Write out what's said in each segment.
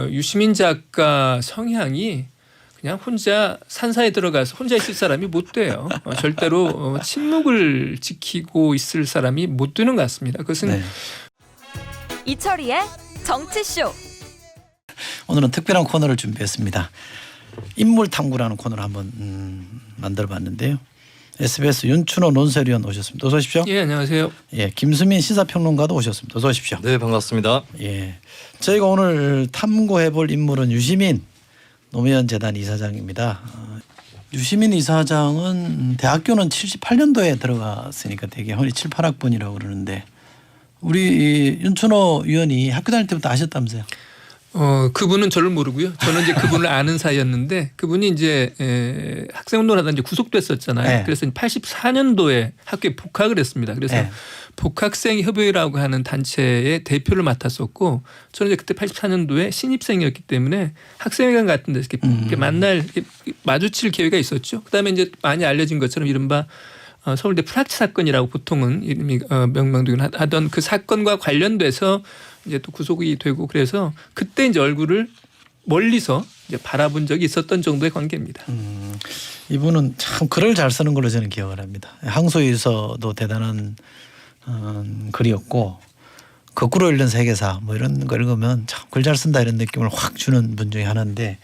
유시민 작가 성향이 그냥 혼자 산사에 들어가서 혼자 있을 사람이 못 돼요. 절대로 침묵을 지키고 있을 사람이 못 되는 것 같습니다. 그것은 네. 이철이의 정치쇼. 오늘은 특별한 코너를 준비했습니다. 인물 탐구라는 코너를 한번 만들어봤는데요. SBS 윤춘호 논설위원 오셨습니다. 어서 오십시오. 예, 안녕하세요. 예, 김수민 시사평론가도 오셨습니다. 어서 오십시오. 네, 반갑습니다. 예, 저희가 오늘 탐구해볼 인물은 유시민 노무현 재단 이사장입니다. 유시민 이사장은 대학교는 78년도에 들어갔으니까 되게 흔히 7, 8학번이라고 그러는데 우리 윤춘호 위원이 학교 다닐 때부터 아셨다면서요? 그분은 저를 모르고요. 저는 이제 그분을 아는 사이였는데 그분이 이제 학생운동을 하다 이제 구속됐었잖아요. 네. 그래서 84년도에 학교에 복학을 했습니다. 그래서 네. 복학생 협의회라고 하는 단체의 대표를 맡았었고 저는 이제 그때 84년도에 신입생이었기 때문에 학생회관 같은 데서 이렇게 이렇게 마주칠 기회가 있었죠. 그다음에 이제 많이 알려진 것처럼 이른바 서울대 프락치 사건이라고 보통은 이름이 명명되긴 하던 그 사건과 관련돼서 이제 또 구속이 되고 그래서 그때 이제 얼굴을 멀리서 이제 바라본 적이 있었던 정도의 관계입니다. 이분은 참 글을 잘 쓰는 걸로 저는 기억을 합니다. 항소유서도 대단한 글이었고 거꾸로 읽는 세계사 뭐 이런 거 읽으면 참 글 잘 쓴다 이런 느낌을 확 주는 분 중에 하나인데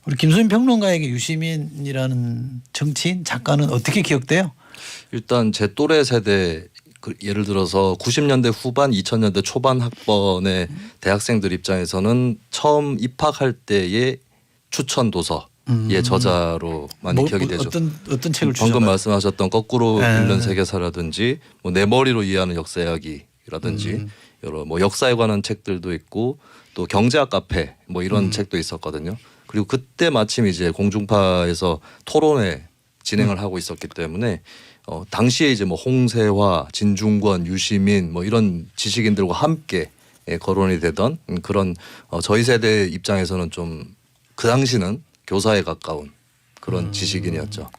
우리 김수민 평론가에게 유시민이라는 정치인 작가는 어떻게 기억돼요? 일단 제 또래 세대 예를 들어서 90년대 후반 2000년대 초반 학번의 대학생들 입장에서는 처음 입학할 때의 추천 도서의 저자로 많이 기억이 되죠. 어떤 책을 주셨나요? 방금 말씀하셨던 거꾸로 네. 읽는 세계사라든지 뭐 내 머리로 이해하는 역사 이야기라든지 여러 뭐 역사에 관한 책들도 있고 또 경제학 카페 뭐 이런 책도 있었거든요. 그리고 그때 마침 이제 공중파에서 토론회 진행을 하고 있었기 때문에 당시에 이제 뭐 홍세화, 진중권, 유시민 뭐 이런 지식인들과 함께 거론이 되던 그런 저희 세대 입장에서는 좀 그 당시는 교사에 가까운 그런 지식인이었죠.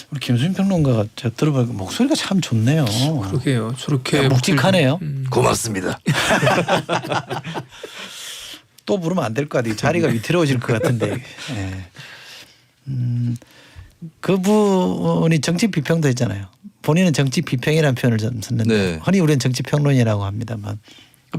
우리 김수민 평론가가 제가 들어보니까 목소리가 참 좋네요. 그러게요. 저렇게 묵직하네요. 고맙습니다. 또 부르면 안 될 것 같아요. 자리가 위태로워질 것 같은데. 예. 그분이 정치 비평도 했잖아요. 본인은 정치 비평이라는 표현을 좀 썼는데 네. 흔히 우리는 정치 평론이라고 합니다만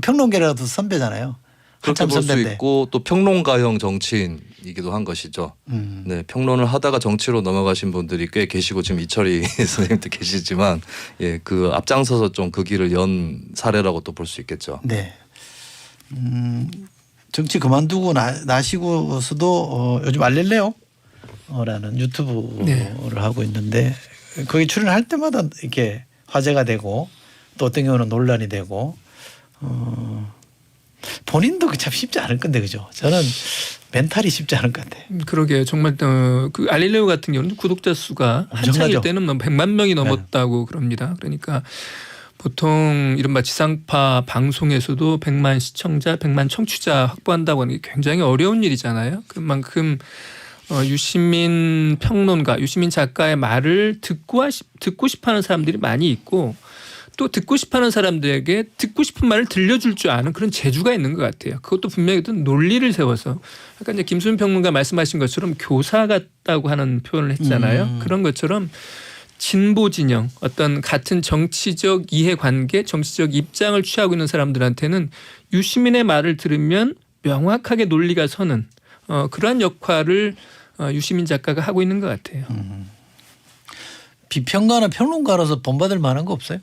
평론계라도 선배잖아요. 그렇게 한참 볼 수 선배인데. 있고 또 평론가형 정치인이기도 한 것이죠. 네, 평론을 하다가 정치로 넘어가신 분들이 꽤 계시고 지금 이철희 선생님도 계시지만 예, 그 앞장서서 좀 그 길을 연 사례라고 또 볼 수 있겠죠. 네. 정치 그만두고 나시고서도 요즘 알렐레오라는 유튜브를 네. 하고 있는데 거기 출연할 때마다 이렇게 화제가 되고 또 어떤 경우는 논란이 되고 본인도 참 쉽지 않을 건데 그죠? 저는 멘탈이 쉽지 않을 것 같아요. 그러게요. 정말 그 알릴레오 같은 경우는 구독자 수가 한창일 엄청나죠? 때는 뭐 100만 명이 넘었다고 그럽니다. 그러니까 보통 이른바 지상파 방송에서도 100만 시청자, 100만 청취자 확보한다고 하는 게 굉장히 어려운 일이잖아요. 그만큼 유시민 평론가, 유시민 작가의 말을 듣고 싶어하는 사람들이 많이 있고 또 듣고 싶어하는 사람들에게 듣고 싶은 말을 들려줄 줄 아는 그런 재주가 있는 것 같아요. 그것도 분명히 어떤 논리를 세워서 아까 이제 김수민 평론가 말씀하신 것처럼 교사 같다고 하는 표현을 했잖아요. 그런 것처럼 진보 진영 어떤 같은 정치적 이해관계, 정치적 입장을 취하고 있는 사람들한테는 유시민의 말을 들으면 명확하게 논리가 서는 그러한 역할을 유시민 작가가 하고 있는 것 같아요. 비평가나 평론가로서 본받을 만한 거 없어요?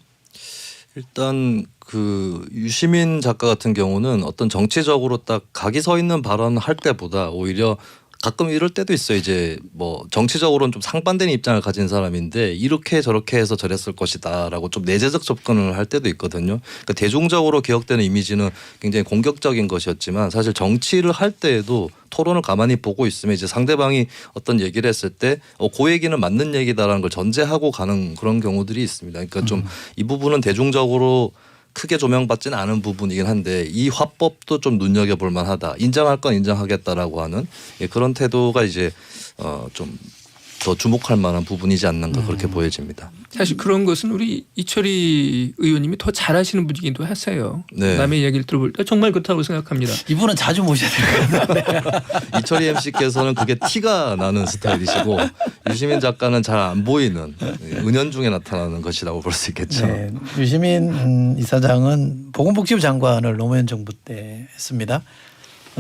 일단 그 유시민 작가 같은 경우는 어떤 정치적으로 딱 각이 서 있는 발언을 할 때보다 오히려 가끔 이럴 때도 있어요. 이제 뭐 정치적으로는 좀 상반되는 입장을 가진 사람인데 이렇게 저렇게 해서 저랬을 것이다라고 좀 내재적 접근을 할 때도 있거든요. 그러니까 대중적으로 기억되는 이미지는 굉장히 공격적인 것이었지만 사실 정치를 할 때에도 토론을 가만히 보고 있으면 이제 상대방이 어떤 얘기를 했을 때 그 얘기는 맞는 얘기다라는 걸 전제하고 가는 그런 경우들이 있습니다. 그러니까 좀 이 부분은 대중적으로 크게 조명받지는 않은 부분이긴 한데 이 화법도 좀 눈여겨볼 만하다. 인정할 건 인정하겠다라고 하는 그런 태도가 이제 좀 더 주목할 만한 부분이지 않는가 그렇게 보여집니다. 사실 그런 것은 우리 이철희 의원님이 더 잘하시는 분이기도 하세요. 네. 남의 이야기를 들어볼 때 정말 그렇다고 생각합니다. 이분은 자주 모셔야 될 것 같아요. 이철희 MC께서는 그게 티가 나는 스타일이시고 유시민 작가는 잘 안 보이는 은연중에 나타나는 것이라고 볼 수 있겠죠. 네, 유시민 이사장은 보건복지부 장관을 노무현 정부 때 했습니다.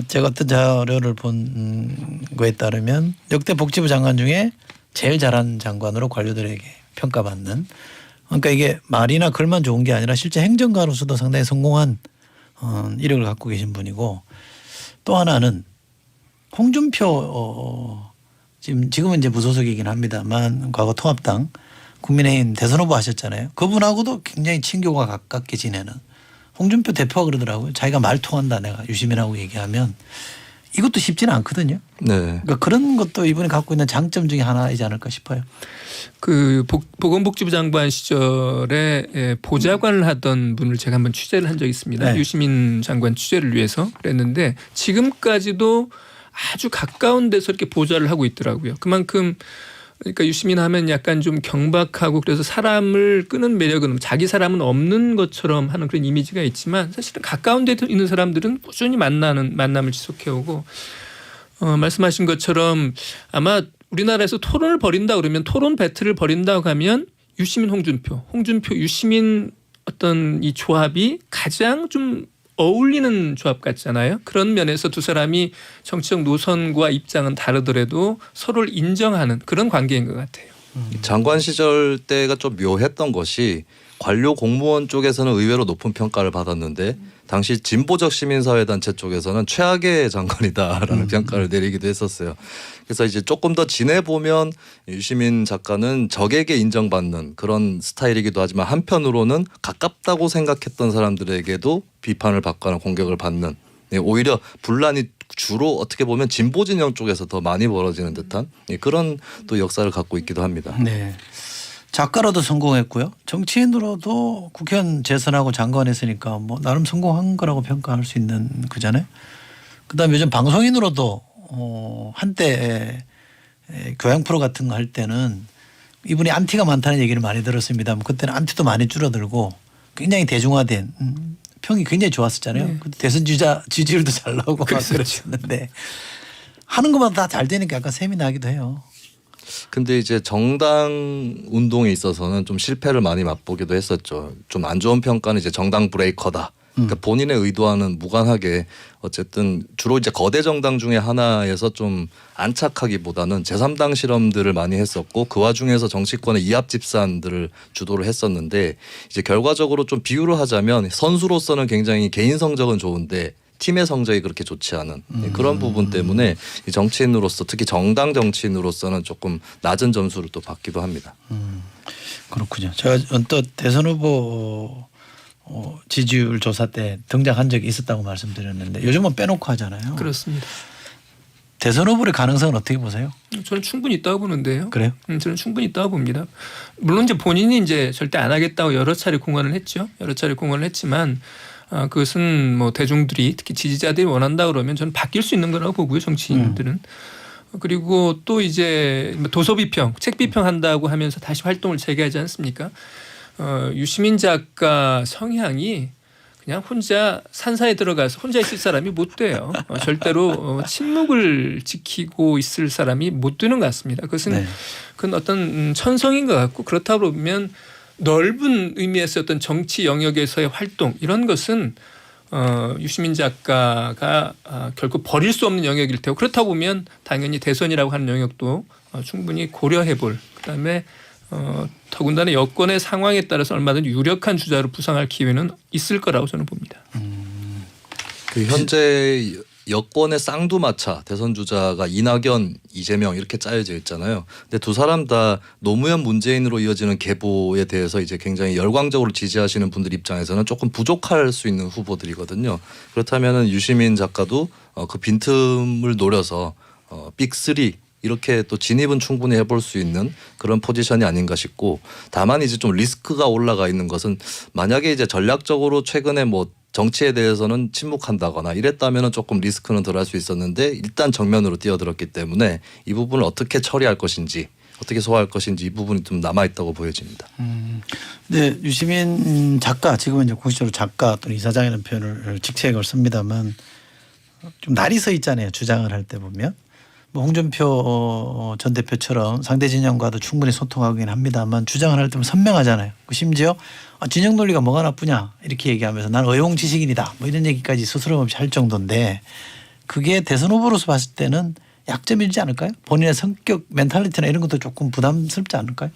제가 어떤 자료를 본 거에 따르면 역대 복지부 장관 중에 제일 잘한 장관으로 관료들에게 평가받는, 그러니까 이게 말이나 글만 좋은 게 아니라 실제 행정가로서도 상당히 성공한 이력을 갖고 계신 분이고, 또 하나는 홍준표 지금은 이제 무소속이긴 합니다만 과거 통합당 국민의힘 대선 후보 하셨잖아요. 그분하고도 굉장히 친교가 가깝게 지내는 홍준표 대표가 그러더라고요. 자기가 말 통한다 내가 유시민하고 얘기하면. 이것도 쉽지는 않거든요. 네. 그러니까 그런 것도 이분이 갖고 있는 장점 중에 하나이지 않을까 싶어요. 그 보건복지부 장관 시절에 보좌관을 하던 분을 제가 한번 취재를 한 적이 있습니다. 네. 유시민 장관 취재를 위해서 그랬는데 지금까지도 아주 가까운 데서 이렇게 보좌를 하고 있더라고요. 그만큼 그러니까 유시민 하면 약간 좀 경박하고 그래서 사람을 끄는 매력은 자기 사람은 없는 것처럼 하는 그런 이미지가 있지만 사실은 가까운 데 있는 사람들은 꾸준히 만남을 지속해오고 말씀하신 것처럼 아마 우리나라에서 토론을 벌인다 그러면 토론 배틀을 벌인다고 하면 유시민 홍준표 유시민 어떤 이 조합이 가장 좀 어울리는 조합 같잖아요. 그런 면에서 두 사람이 정치적 노선과 입장은 다르더라도 서로를 인정하는 그런 관계인 것 같아요. 장관 시절 때가 좀 묘했던 것이 관료 공무원 쪽에서는 의외로 높은 평가를 받았는데 당시 진보적 시민사회단체 쪽에서는 최악의 장관이다라는 평가를 내리기도 했었어요. 그래서 이제 조금 더 지내보면 유시민 작가는 적에게 인정받는 그런 스타일이기도 하지만 한편으로는 가깝다고 생각했던 사람들에게도 비판을 받거나 공격을 받는, 오히려 분란이 주로 어떻게 보면 진보 진영 쪽에서 더 많이 벌어지는 듯한 그런 또 역사를 갖고 있기도 합니다. 네. 작가로도 성공했고요. 정치인으로도 국회의원 재선하고 장관 했으니까 뭐 나름 성공한 거라고 평가할 수 있는 그잖아요. 그다음에 요즘 방송인으로도 한때 교양 프로 같은 거 할 때는 이분이 안티가 많다는 얘기를 많이 들었습니다만 그때는 안티도 많이 줄어들고 굉장히 대중화된 평이 굉장히 좋았었잖아요. 네. 그때 대선 지지율도 잘 나오고 막 그랬었는데 하는 것마다 다 잘 되니까 약간 셈이 나기도 해요. 근데 이제 정당 운동에 있어서는 좀 실패를 많이 맛보기도 했었죠. 좀 안 좋은 평가는 이제 정당 브레이커다. 그러니까 본인의 의도와는 무관하게 어쨌든 주로 이제 거대 정당 중에 하나에서 좀 안착하기보다는 제3당 실험들을 많이 했었고 그 와중에서 정치권의 이합 집산들을 주도를 했었는데 이제 결과적으로 좀 비유를 하자면 선수로서는 굉장히 개인 성적은 좋은데 팀의 성적이 그렇게 좋지 않은 그런 부분 때문에 이 정치인으로서 특히 정당 정치인으로서는 조금 낮은 점수를 또 받기도 합니다. 그렇군요. 제가 언뜻 대선 후보 지지율 조사 때 등장한 적이 있었다고 말씀드렸는데 요즘은 빼놓고 하잖아요. 그렇습니다. 대선 후보의 가능성은 어떻게 보세요? 저는 충분히 있다고 보는데요. 그래요? 저는 충분히 있다고 봅니다. 물론 이제 본인이 이제 절대 안 하겠다고 여러 차례 공언을 했죠. 여러 차례 공언을 했지만 그것은 뭐 대중들이 특히 지지자들이 원한다 그러면 저는 바뀔 수 있는 거라고 보고요. 정치인들은. 그리고 또 이제 도서 비평, 책 비평한다고 하면서 다시 활동을 재개하지 않습니까? 유시민 작가 성향이 그냥 혼자 산사에 들어가서 혼자 있을 사람이 못 돼요. 절대로 침묵을 지키고 있을 사람이 못 되는 것 같습니다. 그것은 그건 어떤 천성인 것 같고 그렇다 보면 넓은 의미에서 어떤 정치 영역에서의 활동 이런 것은 유시민 작가가 결코 버릴 수 없는 영역일 테고 그렇다 보면 당연히 대선이라고 하는 영역도 충분히 고려해볼 그다음에 더군다나 여권의 상황에 따라서 얼마든지 유력한 주자로 부상할 기회는 있을 거라고 저는 봅니다. 그 현재 여권의 쌍두마차 대선 주자가 이낙연, 이재명 이렇게 짜여져 있잖아요. 근데 두 사람 다 노무현 문재인으로 이어지는 계보에 대해서 이제 굉장히 열광적으로 지지하시는 분들 입장에서는 조금 부족할 수 있는 후보들이거든요. 그렇다면은 유시민 작가도 그 빈틈을 노려서 빅3 이렇게 또 진입은 충분히 해볼 수 있는 그런 포지션이 아닌가 싶고 다만 이제 좀 리스크가 올라가 있는 것은 만약에 이제 전략적으로 최근에 뭐 정치에 대해서는 침묵한다거나 이랬다면 조금 리스크는 덜 할 수 있었는데 일단 정면으로 뛰어들었기 때문에 이 부분을 어떻게 처리할 것인지 어떻게 소화할 것인지 이 부분이 좀 남아 있다고 보여집니다. 근데 유시민 작가 지금은 이제 공식적으로 작가 또는 이사장이라는 표현을 직책을 씁니다만 좀 날이 서 있잖아요. 주장을 할 때 보면 뭐 홍준표 전 대표처럼 상대 진영과도 충분히 소통하긴 합니다만 주장을 할 때면 선명하잖아요. 심지어 진영 논리가 뭐가 나쁘냐 이렇게 얘기하면서 난 의용 지식인이다 뭐 이런 얘기까지 스스럼 없이 할 정도인데 그게 대선 후보로서 봤을 때는 약점이지 않을까요? 본인의 성격 멘탈리티나 이런 것도 조금 부담스럽지 않을까요?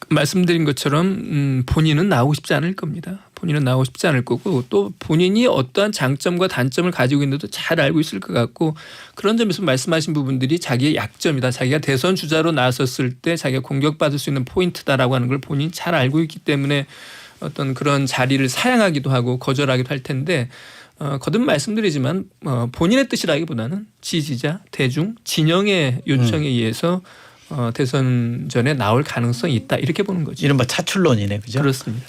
말씀드린 것처럼 본인은 나오고 싶지 않을 겁니다. 본인은 나오고 싶지 않을 거고 또 본인이 어떠한 장점과 단점을 가지고 있는데도 잘 알고 있을 것 같고 그런 점에서 말씀하신 부분들이 자기의 약점이다. 자기가 대선 주자로 나섰을 때 자기가 공격받을 수 있는 포인트다라고 하는 걸 본인이 잘 알고 있기 때문에 어떤 그런 자리를 사양하기도 하고 거절하기도 할 텐데 거듭 말씀드리지만 본인의 뜻이라기보다는 지지자, 대중, 진영의 요청에 의해서 대선 전에 나올 가능성이 있다 이렇게 보는 거죠. 이른바 차출론이네, 그죠? 그렇습니다.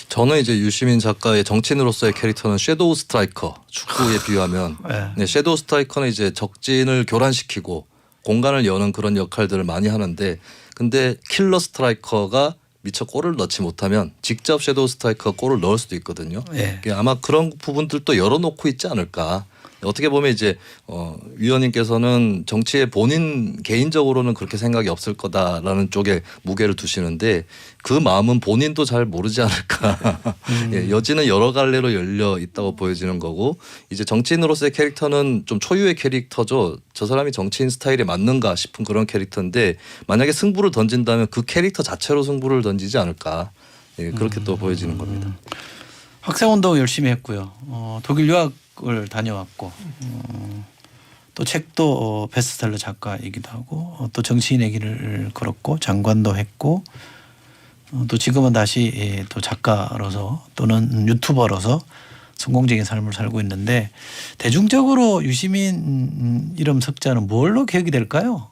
저는 이제 유시민 작가의 정치인으로서의 캐릭터는 섀도우 스트라이커 축구에 비유하면 네, 섀도우 스트라이커는 이제 적진을 교란시키고 공간을 여는 그런 역할들을 많이 하는데 근데 킬러 스트라이커가 미처 골을 넣지 못하면 직접 섀도우 스트라이커가 골을 넣을 수도 있거든요. 네. 아마 그런 부분들도 열어놓고 있지 않을까. 어떻게 보면 이제 위원님께서는 정치에 본인 개인적으로는 그렇게 생각이 없을 거다라는 쪽에 무게를 두시는데 그 마음은 본인도 잘 모르지 않을까. 예, 여지는 여러 갈래로 열려 있다고 보여지는 거고 이제 정치인으로서의 캐릭터는 좀 초유의 캐릭터죠. 저 사람이 정치인 스타일에 맞는가 싶은 그런 캐릭터인데 만약에 승부를 던진다면 그 캐릭터 자체로 승부를 던지지 않을까. 예, 그렇게 또 보여지는 겁니다. 학생운동 열심히 했고요. 독일 유학을 다녀왔고 또 책도 베스트셀러 작가이기도 하고 또 정치인의 길을 걸었고 장관도 했고 또 지금은 다시 또 작가로서 또는 유튜버로서 성공적인 삶을 살고 있는데 대중적으로 유시민 이름 석자는 뭘로 기억이 될까요?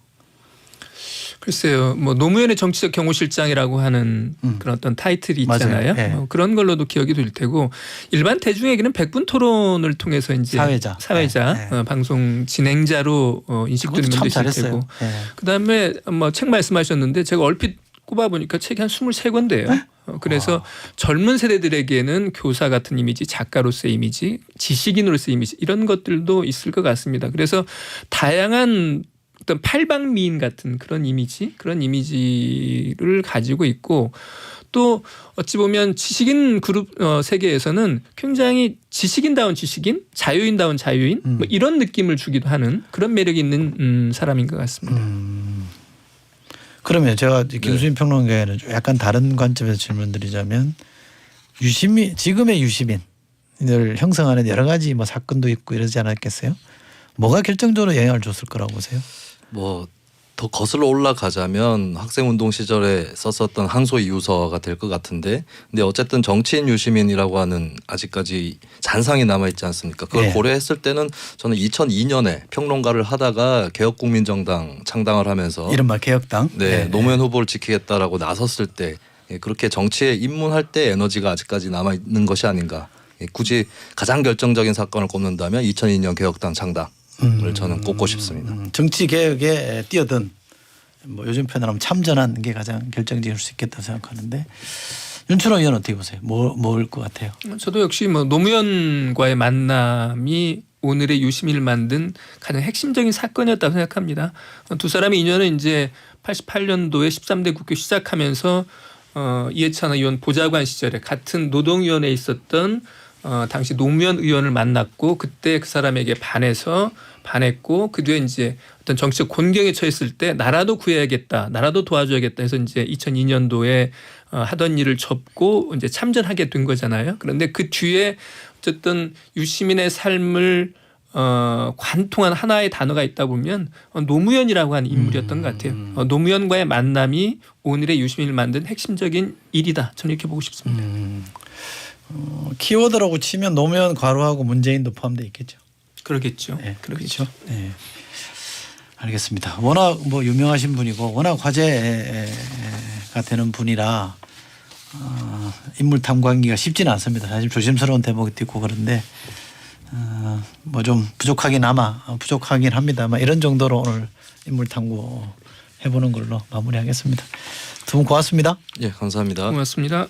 글쎄요, 뭐 노무현의 정치적 경호실장이라고 하는 그런 어떤 타이틀이 있잖아요. 네. 그런 걸로도 기억이 될 테고 일반 대중에게는 백분 토론을 통해서 이제 사회자 네. 방송 진행자로 인식되는 분도 있을 테고, 그다음에 뭐 책 말씀하셨는데 제가 얼핏 꼽아 보니까 책이 한 23권대예요. 네? 그래서 젊은 세대들에게는 교사 같은 이미지, 작가로서의 이미지, 지식인으로서의 이미지 이런 것들도 있을 것 같습니다. 그래서 다양한 어떤 팔방미인 같은 그런 이미지를 가지고 있고 또 어찌 보면 지식인 그룹 세계에서는 굉장히 지식인다운 지식인, 자유인다운 자유인 뭐 이런 느낌을 주기도 하는 그런 매력이 있는 사람인 것 같습니다. 그러면 제가 김수민 평론가에는 약간 다른 관점에서 질문드리자면 지금의 유시민을 형성하는 여러 가지 뭐 사건도 있고 이러지 않았겠어요? 뭐가 결정적으로 영향을 줬을 거라고 보세요? 뭐 더 거슬러 올라가자면 학생운동 시절에 썼었던 항소 이유서가 될 것 같은데 근데 어쨌든 정치인 유시민이라고 하는 아직까지 잔상이 남아있지 않습니까? 그걸 고려했을 때는 저는 2002년에 평론가를 하다가 개혁국민정당 창당을 하면서 이른바 개혁당 노무현 후보를 지키겠다라고 나섰을 때 그렇게 정치에 입문할 때 에너지가 아직까지 남아있는 것이 아닌가. 굳이 가장 결정적인 사건을 꼽는다면 2002년 개혁당 창당 을 저는 꼽고 싶습니다. 정치 개혁에 뛰어든 뭐 요즘 표현으로 하면 참전한 게 가장 결정적일 수 있겠다 생각하는데 윤춘호 의원 어떻게 보세요? 뭘 것 같아요? 저도 역시 뭐 노무현과의 만남이 오늘의 유시민을 만든 가장 핵심적인 사건이었다고 생각합니다. 두 사람의 인연은 이제 88년도에 13대 국회 시작하면서 이해찬 의원 보좌관 시절에 같은 노동위원회에 있었던 당시 노무현 의원을 만났고 그때 그 사람에게 반했고 그 뒤에 이제 어떤 정치적 곤경에 처했을 때 나라도 구해야겠다, 나라도 도와줘야겠다 해서 이제 2002년도에 하던 일을 접고 이제 참전하게 된 거잖아요. 그런데 그 뒤에 어쨌든 유시민의 삶을 관통한 하나의 단어가 있다 보면 노무현이라고 하는 인물이었던 것 같아요. 노무현과의 만남이 오늘의 유시민을 만든 핵심적인 일이다. 저는 이렇게 보고 싶습니다. 키워드라고 치면 노무현 괄호하고 문재인도 포함되어 있겠죠. 그러겠죠. 네, 그렇죠. 네. 알겠습니다. 워낙 뭐 유명하신 분이고 워낙 화제가 되는 분이라 인물 탐구하기가 쉽지는 않습니다. 사실 조심스러운 대목이 있고 그런데 뭐 좀 부족하긴 합니다만 이런 정도로 오늘 인물 탐구 해보는 걸로 마무리하겠습니다. 두 분 고맙습니다. 예, 감사합니다. 고맙습니다.